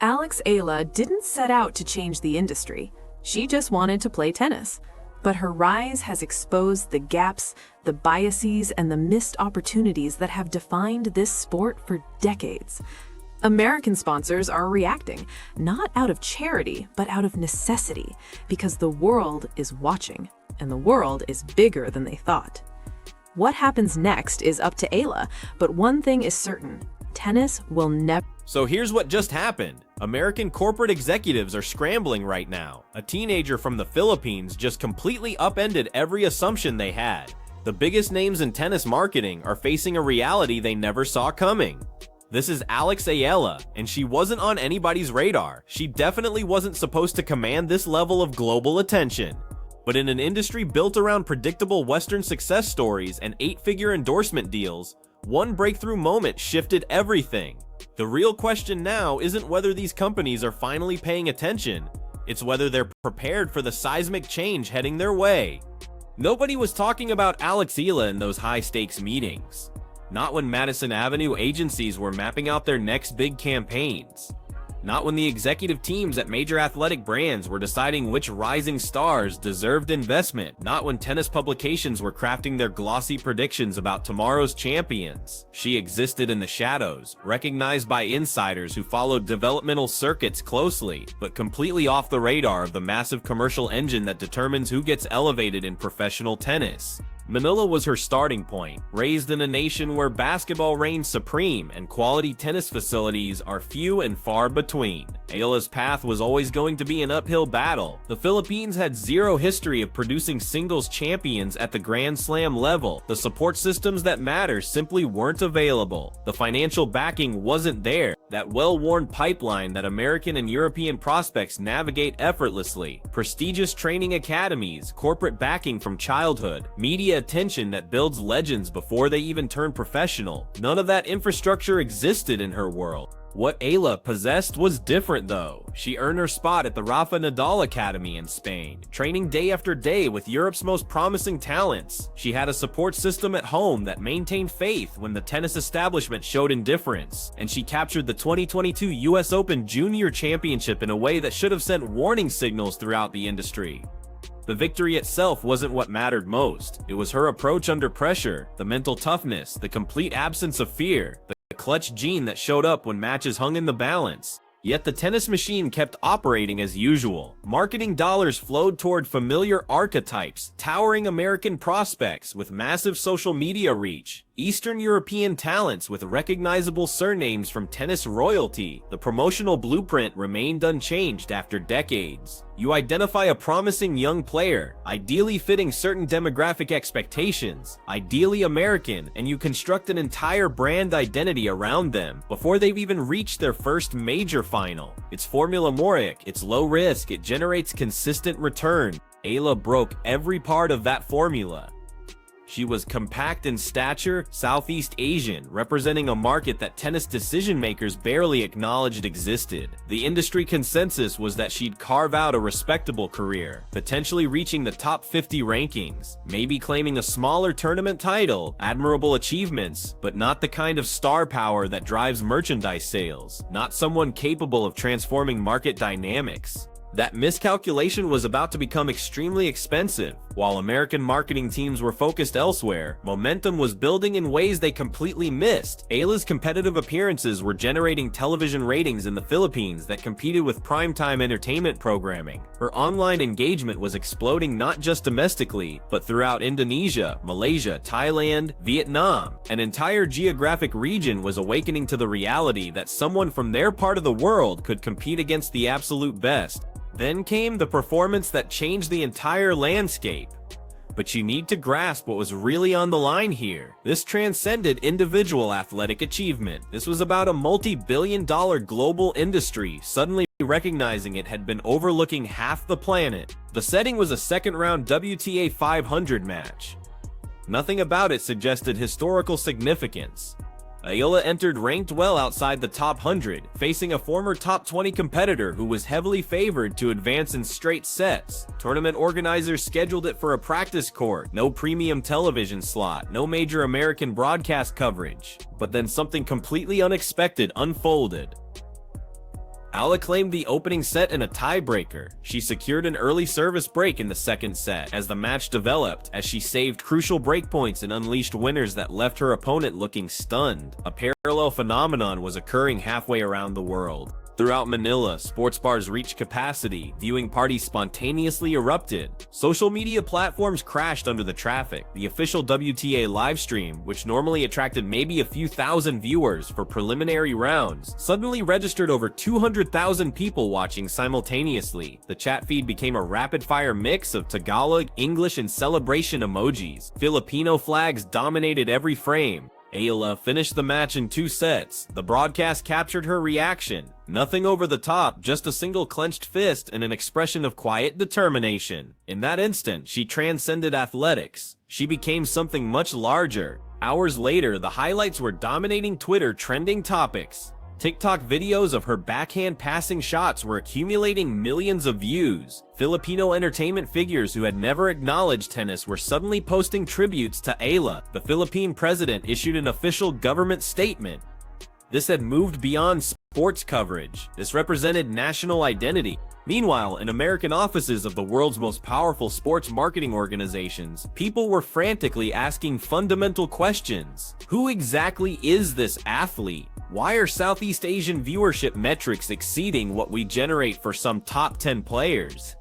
Eala didn't set out to change the industry. She just wanted to play tennis. But her rise has exposed the gaps, the biases, and the missed opportunities that have defined this sport for decades. American sponsors are reacting, not out of charity, but out of necessity, because the world is watching, and the world is bigger than they thought. What happens next is up to Eala, but one thing is certain: tennis will never. So here's what just happened. American corporate executives are scrambling right now. A teenager from the Philippines just completely upended every assumption they had. The biggest names in tennis marketing are facing a reality they never saw coming. This is Eala, and she wasn't on anybody's radar. She definitely wasn't supposed to command this level of global attention. But in an industry built around predictable Western success stories and 8-figure endorsement deals, one breakthrough moment shifted everything. The real question now isn't whether these companies are finally paying attention, it's whether they're prepared for the seismic change heading their way. Nobody was talking about Eala in those high-stakes meetings. Not when Madison Avenue agencies were mapping out their next big campaigns. Not when the executive teams at major athletic brands were deciding which rising stars deserved investment. Not when tennis publications were crafting their glossy predictions about tomorrow's champions. She existed in the shadows, recognized by insiders who followed developmental circuits closely, but completely off the radar of the massive commercial engine that determines who gets elevated in professional tennis. Manila was her starting point, raised in a nation where basketball reigns supreme and quality tennis facilities are few and far between. Eala's path was always going to be an uphill battle. The Philippines had zero history of producing singles champions at the Grand Slam level. The support systems that matter simply weren't available. The financial backing wasn't there. That well-worn pipeline that American and European prospects navigate effortlessly. Prestigious training academies, corporate backing from childhood, media attention that builds legends before they even turn professional. None of that infrastructure existed in her world. What Eala possessed was different though. She earned her spot at the Rafael Nadal Academy in Spain, training day after day with Europe's most promising talents. She had a support system at home that maintained faith when the tennis establishment showed indifference, and she captured the 2022 US Open Junior Championship in a way that should have sent warning signals throughout the industry. The victory itself wasn't what mattered most. It was her approach under pressure, the mental toughness, the complete absence of fear, the clutch gene that showed up when matches hung in the balance. Yet the tennis machine kept operating as usual. Marketing dollars flowed toward familiar archetypes, towering American prospects with massive social media reach, Eastern European talents with recognizable surnames from tennis royalty. The promotional blueprint remained unchanged after decades. You identify a promising young player, ideally fitting certain demographic expectations, ideally American, and you construct an entire brand identity around them before they've even reached their first major final. It's formula-moric, it's low risk, it generates consistent return. Eala broke every part of that formula. She was compact in stature, Southeast Asian, representing a market that tennis decision-makers barely acknowledged existed. The industry consensus was that she'd carve out a respectable career, potentially reaching the top 50 rankings, maybe claiming a smaller tournament title, admirable achievements, but not the kind of star power that drives merchandise sales, not someone capable of transforming market dynamics. That miscalculation was about to become extremely expensive. While American marketing teams were focused elsewhere, momentum was building in ways they completely missed. Eala's competitive appearances were generating television ratings in the Philippines that competed with primetime entertainment programming. Her online engagement was exploding not just domestically, but throughout Indonesia, Malaysia, Thailand, Vietnam. An entire geographic region was awakening to the reality that someone from their part of the world could compete against the absolute best. Then came the performance that changed the entire landscape. But you need to grasp what was really on the line here. This transcended individual athletic achievement. This was about a multi-billion-dollar global industry suddenly recognizing it had been overlooking half the planet. The setting was a second-round WTA 500 match. Nothing about it suggested historical significance. Eala entered ranked well outside the top 100, facing a former top 20 competitor who was heavily favored to advance in straight sets. Tournament organizers scheduled it for a practice court, no premium television slot, no major American broadcast coverage. But then something completely unexpected unfolded. Eala claimed the opening set in a tiebreaker. She secured an early service break in the second set as the match developed, as she saved crucial breakpoints and unleashed winners that left her opponent looking stunned. A parallel phenomenon was occurring halfway around the world. Throughout Manila, sports bars reached capacity, viewing parties spontaneously erupted. Social media platforms crashed under the traffic. The official WTA livestream, which normally attracted maybe a few thousand viewers for preliminary rounds, suddenly registered over 200,000 people watching simultaneously. The chat feed became a rapid-fire mix of Tagalog, English, and celebration emojis. Filipino flags dominated every frame. Eala finished the match in 2 sets. The broadcast captured her reaction. Nothing over the top, just a single clenched fist and an expression of quiet determination. In that instant, she transcended athletics. She became something much larger. Hours later, the highlights were dominating Twitter trending topics. TikTok videos of her backhand passing shots were accumulating millions of views. Filipino entertainment figures who had never acknowledged tennis were suddenly posting tributes to Eala. The Philippine president issued an official government statement. This had moved beyond sports coverage. This represented national identity. Meanwhile, in American offices of the world's most powerful sports marketing organizations, people were frantically asking fundamental questions. Who exactly is this athlete? Why are Southeast Asian viewership metrics exceeding what we generate for some top 10 players?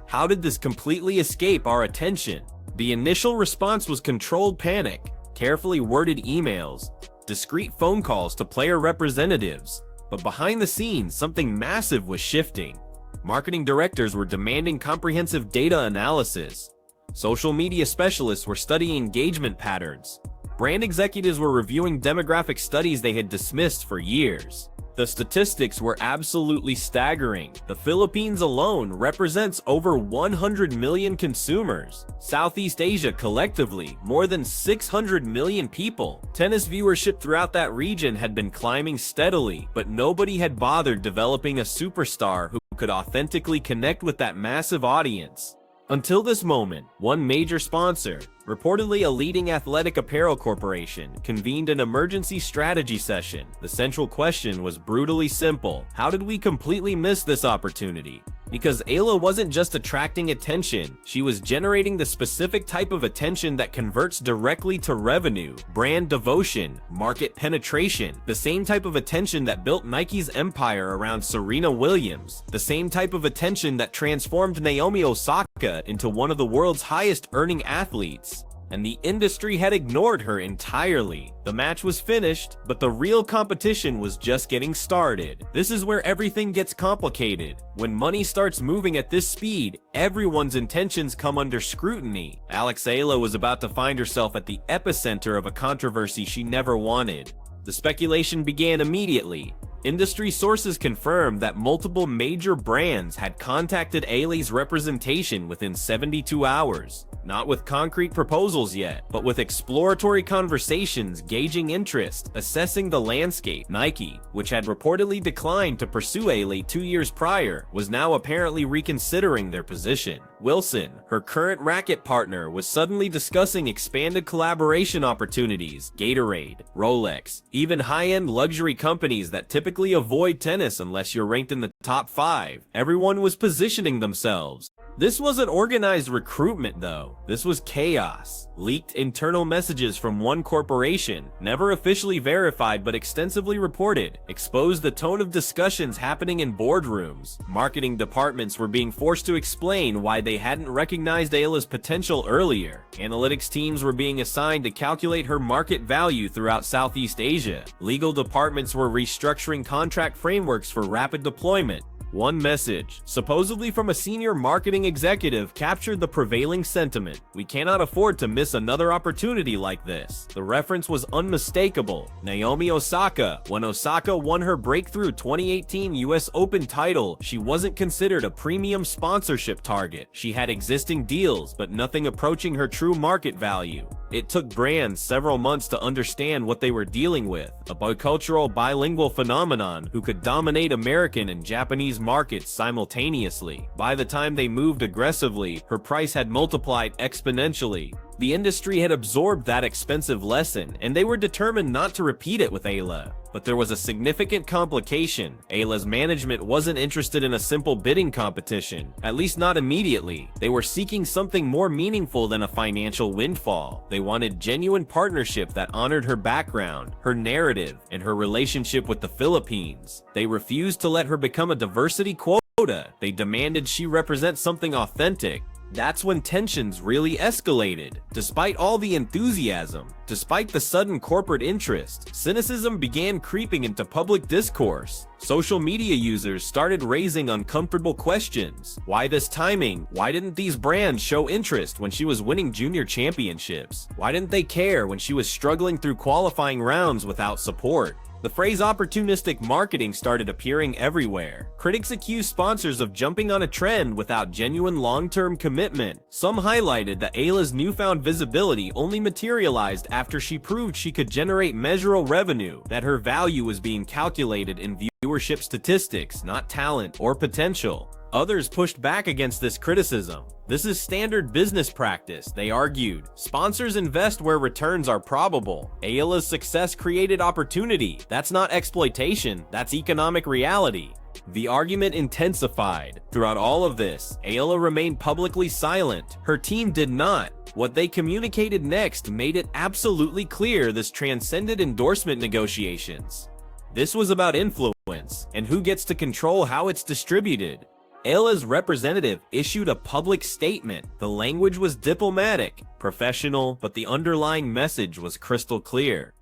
How did this completely escape our attention? The initial response was controlled panic, carefully worded emails, discreet phone calls to player representatives. But behind the scenes, something massive was shifting. Marketing directors were demanding comprehensive data analysis. Social media specialists were studying engagement patterns. Brand executives were reviewing demographic studies they had dismissed for years. The statistics were absolutely staggering. The Philippines alone represents over 100 million consumers. Southeast Asia collectively, more than 600 million people. Tennis viewership throughout that region had been climbing steadily, but nobody had bothered developing a superstar who could authentically connect with that massive audience. Until this moment, one major sponsor, reportedly a leading athletic apparel corporation, convened an emergency strategy session. The central question was brutally simple. How did we completely miss this opportunity? Because Eala wasn't just attracting attention, she was generating the specific type of attention that converts directly to revenue, brand devotion, market penetration, the same type of attention that built Nike's empire around Serena Williams, the same type of attention that transformed Naomi Osaka into one of the world's highest earning athletes. And the industry had ignored her entirely. The match was finished, but the real competition was just getting started. This is where everything gets complicated. When money starts moving at this speed, everyone's intentions come under scrutiny. Eala was about to find herself at the epicenter of a controversy she never wanted. The speculation began immediately. Industry sources confirmed that multiple major brands had contacted Eala's representation within 72 hours. Not with concrete proposals yet, but with exploratory conversations gauging interest, assessing the landscape. Nike, which had reportedly declined to pursue Eala 2 years prior, was now apparently reconsidering their position. Wilson, her current racket partner, was suddenly discussing expanded collaboration opportunities. Gatorade, Rolex, even high-end luxury companies that typically avoid tennis unless you're ranked in the top 5. Everyone was positioning themselves. This wasn't organized recruitment though. This was chaos. Leaked internal messages from one corporation, never officially verified but extensively reported, exposed the tone of discussions happening in boardrooms. Marketing departments were being forced to explain why they hadn't recognized Eala's potential earlier. Analytics teams were being assigned to calculate her market value throughout Southeast Asia. Legal departments were restructuring contract frameworks for rapid deployment. One message, supposedly from a senior marketing executive, captured the prevailing sentiment. We cannot afford to miss another opportunity like this. The reference was unmistakable. Naomi Osaka. When Osaka won her breakthrough 2018 US Open title, she wasn't considered a premium sponsorship target. She had existing deals, but nothing approaching her true market value. It took brands several months to understand what they were dealing with, a bicultural bilingual phenomenon who could dominate American and Japanese markets simultaneously. By the time they moved aggressively, her price had multiplied exponentially. The industry had absorbed that expensive lesson, and they were determined not to repeat it with Eala. But there was a significant complication. Eala's management wasn't interested in a simple bidding competition, at least not immediately. They were seeking something more meaningful than a financial windfall. They wanted genuine partnership that honored her background, her narrative, and her relationship with the Philippines. They refused to let her become a diversity quota. They demanded she represent something authentic. That's when tensions really escalated. Despite all the enthusiasm, despite the sudden corporate interest, cynicism began creeping into public discourse. Social media users started raising uncomfortable questions. Why this timing? Why didn't these brands show interest when she was winning junior championships? Why didn't they care when she was struggling through qualifying rounds without support? The phrase opportunistic marketing started appearing everywhere. Critics accused sponsors of jumping on a trend without genuine long-term commitment. Some highlighted that Eala's newfound visibility only materialized after she proved she could generate measurable revenue, that her value was being calculated in viewership statistics, not talent or potential. Others pushed back against this criticism. This is standard business practice, they argued. Sponsors invest where returns are probable. Eala's success created opportunity. That's not exploitation, that's economic reality. The argument intensified. Throughout all of this, Eala remained publicly silent. Her team did not. What they communicated next made it absolutely clear this transcended endorsement negotiations. This was about influence, and who gets to control how it's distributed. Eala's representative issued a public statement. The language was diplomatic, professional, but the underlying message was crystal clear.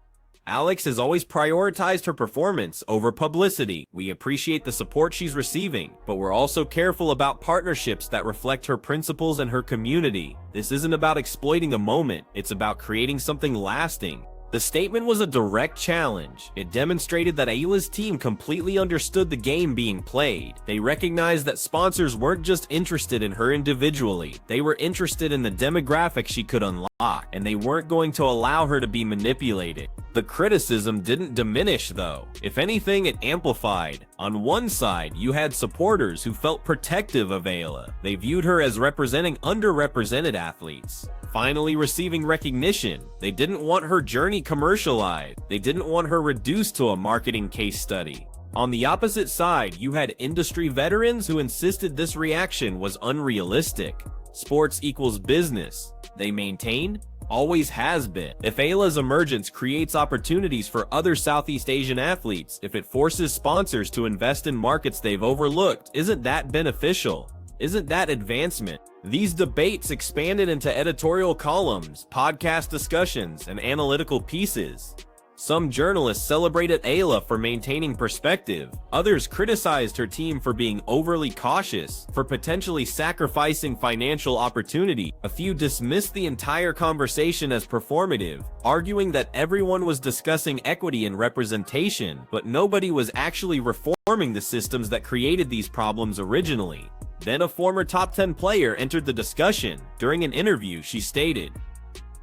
Alex has always prioritized her performance over publicity. We appreciate the support she's receiving, but we're also careful about partnerships that reflect her principles and her community. This isn't about exploiting a moment, it's about creating something lasting. The statement was a direct challenge. It demonstrated that Eala's team completely understood the game being played. They recognized that sponsors weren't just interested in her individually, they were interested in the demographic she could unlock, and they weren't going to allow her to be manipulated. The criticism didn't diminish though. If anything, it amplified. On one side, you had supporters who felt protective of Eala. They viewed her as representing underrepresented athletes, finally receiving recognition. They didn't want her journey commercialized. They didn't want her reduced to a marketing case study. On the opposite side, you had industry veterans who insisted this reaction was unrealistic. Sports equals business. They maintained, always has been. If Eala's emergence creates opportunities for other Southeast Asian athletes, if it forces sponsors to invest in markets they've overlooked, isn't that beneficial? Isn't that advancement? These debates expanded into editorial columns, podcast discussions, and analytical pieces. Some journalists celebrated Eala for maintaining perspective. Others criticized her team for being overly cautious, for potentially sacrificing financial opportunity. A few dismissed the entire conversation as performative, arguing that everyone was discussing equity and representation, but nobody was actually reforming the systems that created these problems originally. Then a former top 10 player entered the discussion. During an interview, she stated,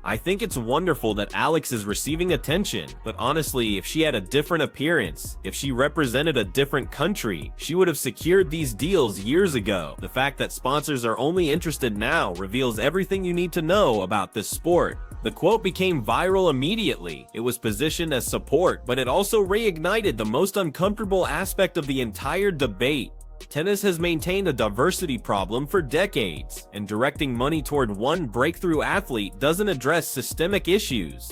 "I think it's wonderful that Alex is receiving attention, but honestly, if she had a different appearance, if she represented a different country, she would have secured these deals years ago. The fact that sponsors are only interested now reveals everything you need to know about this sport." The quote became viral immediately. It was positioned as support, but it also reignited the most uncomfortable aspect of the entire debate. Tennis has maintained a diversity problem for decades, and directing money toward one breakthrough athlete doesn't address systemic issues.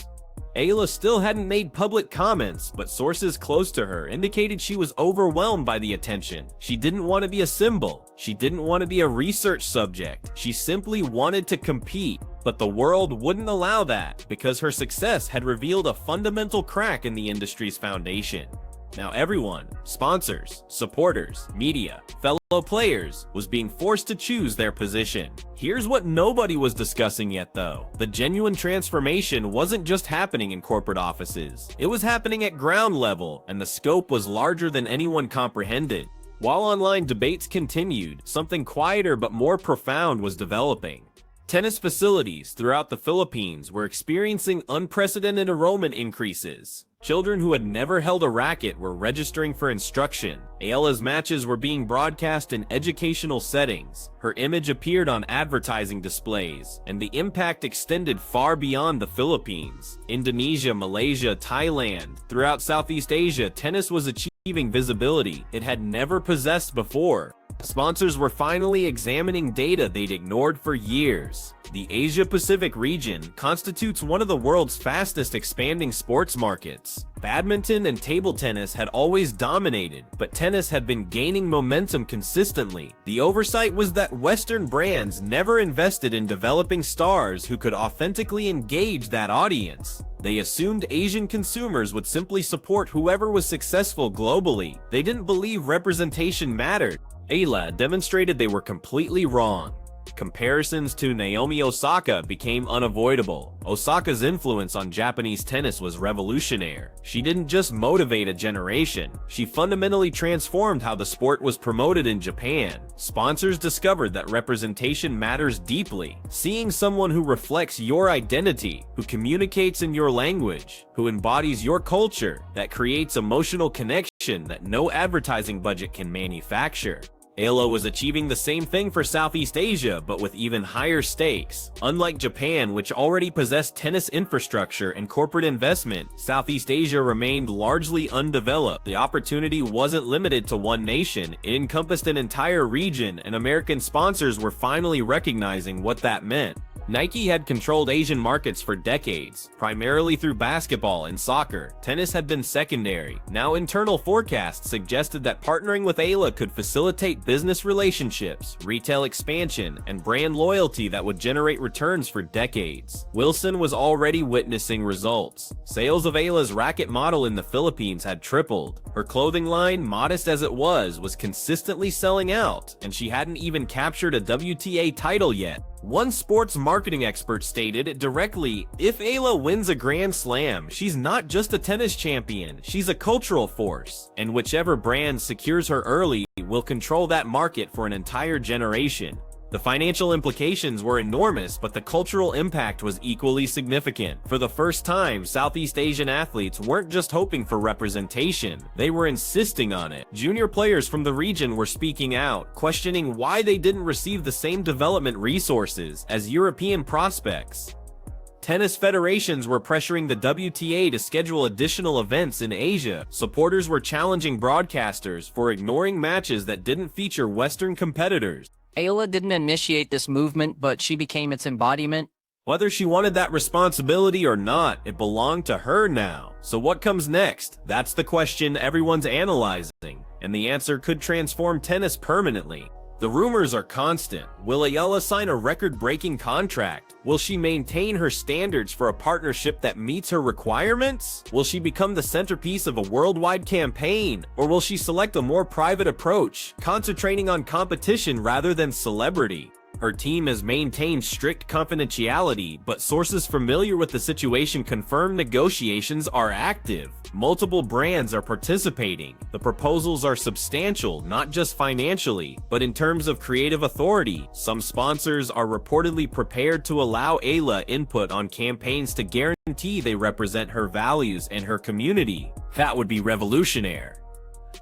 Eala still hadn't made public comments, but sources close to her indicated she was overwhelmed by the attention. She didn't want to be a symbol. She didn't want to be a research subject. She simply wanted to compete. But the world wouldn't allow that, because her success had revealed a fundamental crack in the industry's foundation. Now everyone, sponsors, supporters, media, fellow players, was being forced to choose their position. Here's what nobody was discussing yet though. The genuine transformation wasn't just happening in corporate offices. It was happening at ground level, and the scope was larger than anyone comprehended. While online debates continued, something quieter but more profound was developing. Tennis facilities throughout the Philippines were experiencing unprecedented enrollment increases. Children who had never held a racket were registering for instruction. Eala's matches were being broadcast in educational settings. Her image appeared on advertising displays, and the impact extended far beyond the Philippines. Indonesia, Malaysia, Thailand. Throughout Southeast Asia, tennis was achieving visibility it had never possessed before. Sponsors were finally examining data they'd ignored for years. The Asia-Pacific region constitutes one of the world's fastest expanding sports markets. Badminton and table tennis had always dominated, but tennis had been gaining momentum consistently. The oversight was that Western brands never invested in developing stars who could authentically engage that audience. They assumed Asian consumers would simply support whoever was successful globally. They didn't believe representation mattered. Eala demonstrated they were completely wrong. Comparisons to Naomi Osaka became unavoidable. Osaka's influence on Japanese tennis was revolutionary. She didn't just motivate a generation, she fundamentally transformed how the sport was promoted in Japan. Sponsors discovered that representation matters deeply. Seeing someone who reflects your identity, who communicates in your language, who embodies your culture, that creates emotional connection that no advertising budget can manufacture. Eala was achieving the same thing for Southeast Asia, but with even higher stakes. Unlike Japan, which already possessed tennis infrastructure and corporate investment, Southeast Asia remained largely undeveloped. The opportunity wasn't limited to one nation, it encompassed an entire region, and American sponsors were finally recognizing what that meant. Nike had controlled Asian markets for decades, primarily through basketball and soccer. Tennis had been secondary. Now internal forecasts suggested that partnering with Eala could facilitate business relationships, retail expansion, and brand loyalty that would generate returns for decades. Wilson was already witnessing results. Sales of Eala's racket model in the Philippines had tripled. Her clothing line, modest as it was consistently selling out, and she hadn't even captured a WTA title yet. One sports marketing expert stated it directly, if Eala wins a Grand Slam, she's not just a tennis champion, she's a cultural force. And whichever brand secures her early will control that market for an entire generation. The financial implications were enormous, but the cultural impact was equally significant. For the first time, Southeast Asian athletes weren't just hoping for representation, they were insisting on it. Junior players from the region were speaking out, questioning why they didn't receive the same development resources as European prospects. Tennis federations were pressuring the WTA to schedule additional events in Asia. Supporters were challenging broadcasters for ignoring matches that didn't feature Western competitors. Eala didn't initiate this movement, but she became its embodiment. Whether she wanted that responsibility or not, it belonged to her now. So what comes next? That's the question everyone's analyzing, and the answer could transform tennis permanently. The rumors are constant. Will Eala sign a record-breaking contract? Will she maintain her standards for a partnership that meets her requirements? Will she become the centerpiece of a worldwide campaign? Or will she select a more private approach, concentrating on competition rather than celebrity? Her team has maintained strict confidentiality, but sources familiar with the situation confirm negotiations are active. Multiple brands are participating. The proposals are substantial, not just financially, but in terms of creative authority. Some sponsors are reportedly prepared to allow Eala input on campaigns to guarantee they represent her values and her community. That would be revolutionary.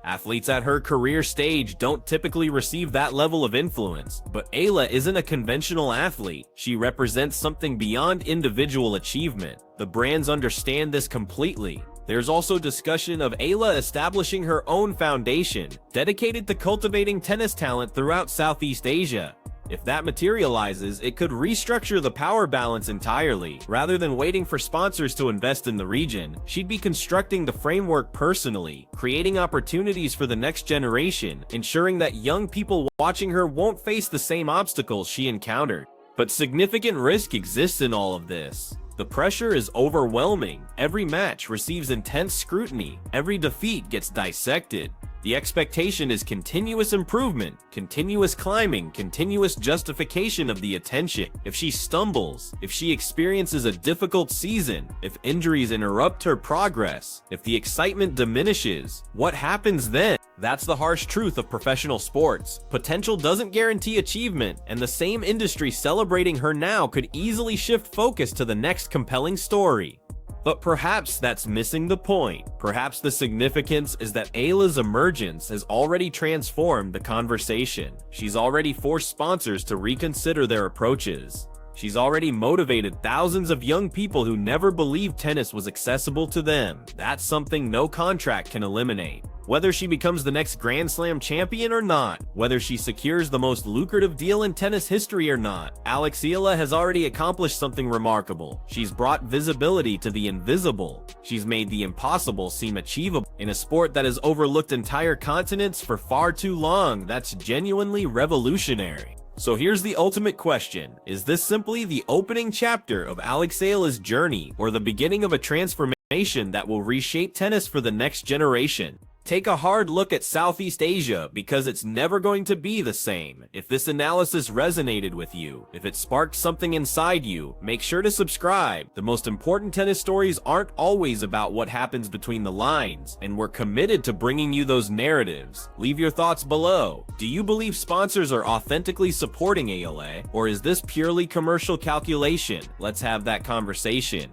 Athletes at her career stage don't typically receive that level of influence, but Eala isn't a conventional athlete. She represents something beyond individual achievement. The brands understand this completely. There's also discussion of Eala establishing her own foundation, dedicated to cultivating tennis talent throughout Southeast Asia. If that materializes, it could restructure the power balance entirely. Rather than waiting for sponsors to invest in the region, she'd be constructing the framework personally, creating opportunities for the next generation, ensuring that young people watching her won't face the same obstacles she encountered. But significant risk exists in all of this. The pressure is overwhelming. Every match receives intense scrutiny. Every defeat gets dissected. The expectation is continuous improvement, continuous climbing, continuous justification of the attention. If she stumbles, if she experiences a difficult season, if injuries interrupt her progress, if the excitement diminishes, what happens then? That's the harsh truth of professional sports. Potential doesn't guarantee achievement, and the same industry celebrating her now could easily shift focus to the next compelling story. But perhaps that's missing the point. Perhaps the significance is that Eala's emergence has already transformed the conversation. She's already forced sponsors to reconsider their approaches. She's already motivated thousands of young people who never believed tennis was accessible to them. That's something no contract can eliminate. Whether she becomes the next Grand Slam champion or not, whether she secures the most lucrative deal in tennis history or not, Eala has already accomplished something remarkable. She's brought visibility to the invisible. She's made the impossible seem achievable. In a sport that has overlooked entire continents for far too long, that's genuinely revolutionary. So here's the ultimate question. Is this simply the opening chapter of Eala's journey, or the beginning of a transformation that will reshape tennis for the next generation? Take a hard look at Southeast Asia, because it's never going to be the same. If this analysis resonated with you, if it sparked something inside you, make sure to subscribe. The most important tennis stories aren't always about what happens between the lines, and we're committed to bringing you those narratives. Leave your thoughts below. Do you believe sponsors are authentically supporting Eala, or is this purely commercial calculation? Let's have that conversation.